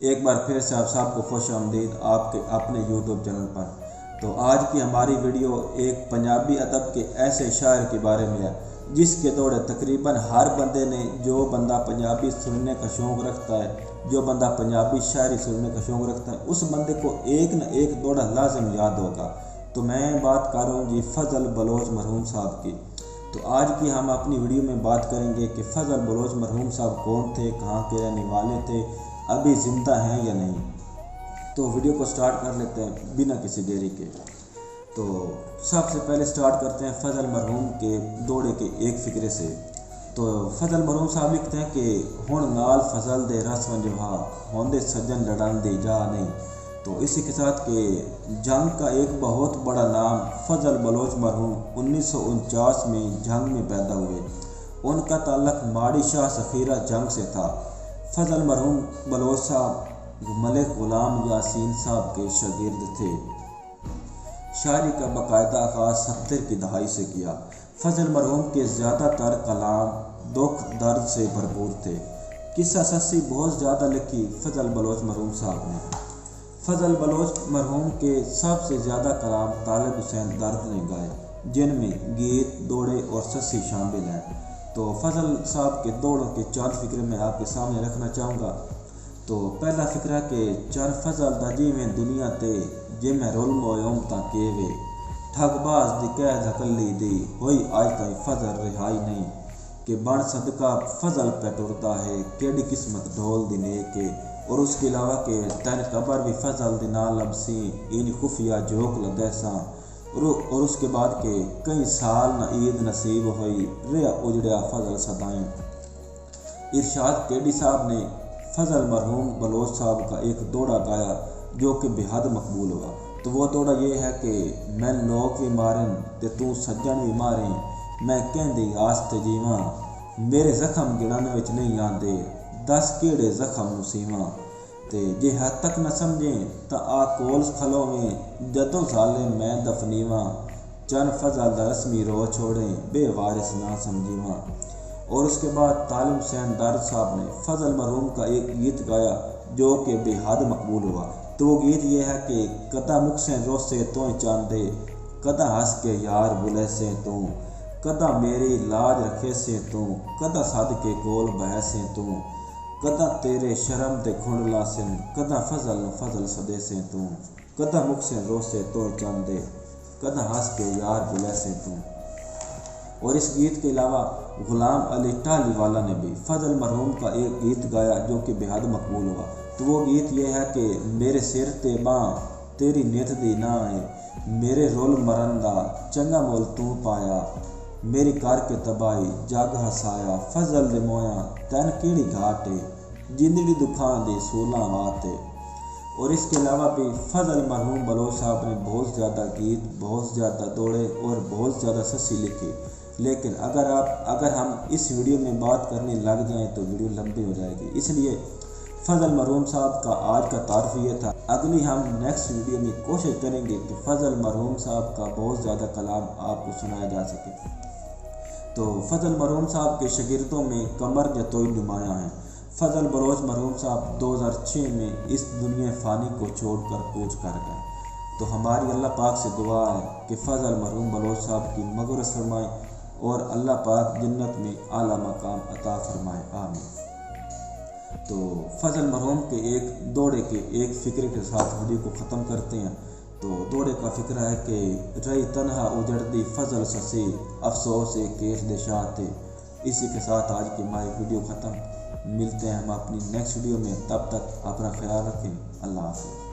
ایک بار پھر سے آپ سب کو خوش آمدید آپ کے اپنے یوٹیوب چینل پر۔ تو آج کی ہماری ویڈیو ایک پنجابی ادب کے ایسے شاعر کے بارے میں ہے جس کے دوڑے تقریباً ہر بندے نے، جو بندہ پنجابی سننے کا شوق رکھتا ہے، جو بندہ پنجابی شاعری سننے کا شوق رکھتا ہے، اس بندے کو ایک نہ ایک دوڑا لازم یاد ہوگا۔ تو میں بات کر رہا ہوں جی فضل بلوچ مرحوم صاحب کی۔ تو آج کی ہم اپنی ویڈیو میں بات کریں گے کہ فضل بلوچ مرحوم صاحب کون تھے، کہاں کے رہنے والے تھے، ابھی زندہ ہیں یا نہیں۔ تو ویڈیو کو سٹارٹ کر لیتے ہیں بنا کسی دیری کے۔ تو سب سے پہلے سٹارٹ کرتے ہیں فضل مرحوم کے دوڑے کے ایک فقرے سے۔ تو فضل مرحوم صاحب لکھتے ہیں کہ ہن نال فضل دے رس ونجوہا ہوندے سجن لڑان دی جا نہیں۔ تو اسی کے ساتھ کہ جنگ کا ایک بہت بڑا نام فضل بلوچ مرحوم 1949 میں جنگ میں پیدا ہوئے۔ ان کا تعلق ماڑی شاہ سفیرہ جنگ سے تھا۔ فضل مرحوم بلوچ صاحب ملک غلام یاسین صاحب کے شاگرد تھے۔ شاعری کا باقاعدہ آغاز 70 کی دہائی سے کیا۔ فضل مرحوم کے زیادہ تر کلام دکھ درد سے بھرپور تھے۔ قصہ سسی بہت زیادہ لکھی فضل بلوچ مرحوم صاحب نے۔ فضل بلوچ مرحوم کے سب سے زیادہ کلام طالب حسین درد نے گائے، جن میں گیت، دوڑے اور سسی شامل ہیں۔ تو فضل صاحب کے دوڑوں کے چند فقرے میں آپ کے سامنے رکھنا چاہوں گا۔ تو پہلا فقرہ کہ چر فضل دا جیویں دنیا تے جے میں رول مویوم تا کیوے ٹھگ باز دی قید ہکلی دی ہوئی آج تائیں فضل رہائی نہیں کہ بن صدقہ فضل پہ ٹرتا ہے کیڑی قسمت ڈھول دی لے کے۔ اور اس کے علاوہ کہ تین قبر بھی فضل دی نا لبسیں این خفیہ جھوک لدے ساں۔ اور اس کے بعد کہ کئی سال نہ عید نصیب ہوئی ریا اجڑیا فضل صدائیں۔ ارشاد کیڈی صاحب نے فضل مرحوم بلوچ صاحب کا ایک دوڑا گایا جو کہ بے حد مقبول ہوا۔ تو وہ دوڑا یہ ہے کہ میں لوگ بھی مارن تے تو سجن بھی ماریں، میں کہندی آستے جیواں میرے زخم گنانے وچ نہیں آندے، دس کیڑے زخم نسیواں تے جے حد تک نہ سمجھیں تا آ کول کھلو میں جدوں ظالم میں دفنیواں چن فضل دا رسمی رو چھوڑیں بے وارث نہ سمجھیواں۔ اور اس کے بعد طالب حسین درد صاحب نے فضل مرحوم کا ایک گیت گایا جو کہ بے حد مقبول ہوا۔ تو وہ گیت یہ ہے کہ کدا مکسیں روسے تو چاندے کدا ہنس کے یار بلے سے تو کدا میری لاج رکھے سے تو کدا صد کے کول بہ سے تو کدا تیرے شرم دے کھنڈ لاسن کدا فضل صدے سے تو کدا مکسیں روسے تو چاندے کدا ہنس کے یار بلے سے تو۔ اور اس گیت کے علاوہ غلام علی ٹالی والا نے بھی فضل مرحوم کا ایک گیت گایا جو کہ بے حد مقبول ہوا۔ تو وہ گیت یہ ہے کہ میرے سر تے باں تیری نیت دی نہ ہے میرے رول مرندہ چنگا مول تو پایا میری کار کے تباہی جگ ہسایا فضل دے مویاں تین کیڑی گھاٹے جندڑی دکھان دی سولاں واتے۔ اور اس کے علاوہ بھی فضل مرحوم بلوچ صاحب نے بہت زیادہ گیت، بہت زیادہ دوڑے اور بہت زیادہ سسی لکھی، لیکن اگر ہم اس ویڈیو میں بات کرنے لگ جائیں تو ویڈیو لمبی ہو جائے گی، اس لیے فضل مرحوم صاحب کا آج کا تعارف یہ تھا۔ اگلی ہم نیکسٹ ویڈیو میں کوشش کریں گے کہ فضل مرحوم صاحب کا بہت زیادہ کلام آپ کو سنایا جا سکے۔ تو فضل مرحوم صاحب کے شاگردوں میں قمر جتوئی نمایاں ہیں۔ فضل بلوچ مرحوم صاحب 2006 میں اس دنیا فانی کو چھوڑ کر کوچ کر گئے۔ تو ہماری اللہ پاک سے دعا ہے کہ فضل مرحوم بلوچ صاحب کی مغفرت فرمائے اور اللہ پاک جنت میں اعلیٰ مقام عطا فرمائے، آمین۔ تو فضل مرحوم کے ایک دوڑے کے ایک فقرے کے ساتھ ویڈیو کو ختم کرتے ہیں۔ تو دوڑے کا فقرہ ہے کہ رہی تنہا اجڑ دی فضل سسی افسوس کیش دے شاہ تھے۔ اسی کے ساتھ آج کی ہماری ویڈیو ختم، ملتے ہیں ہم اپنی نیکسٹ ویڈیو میں، تب تک اپنا خیال رکھیں، اللہ حافظ۔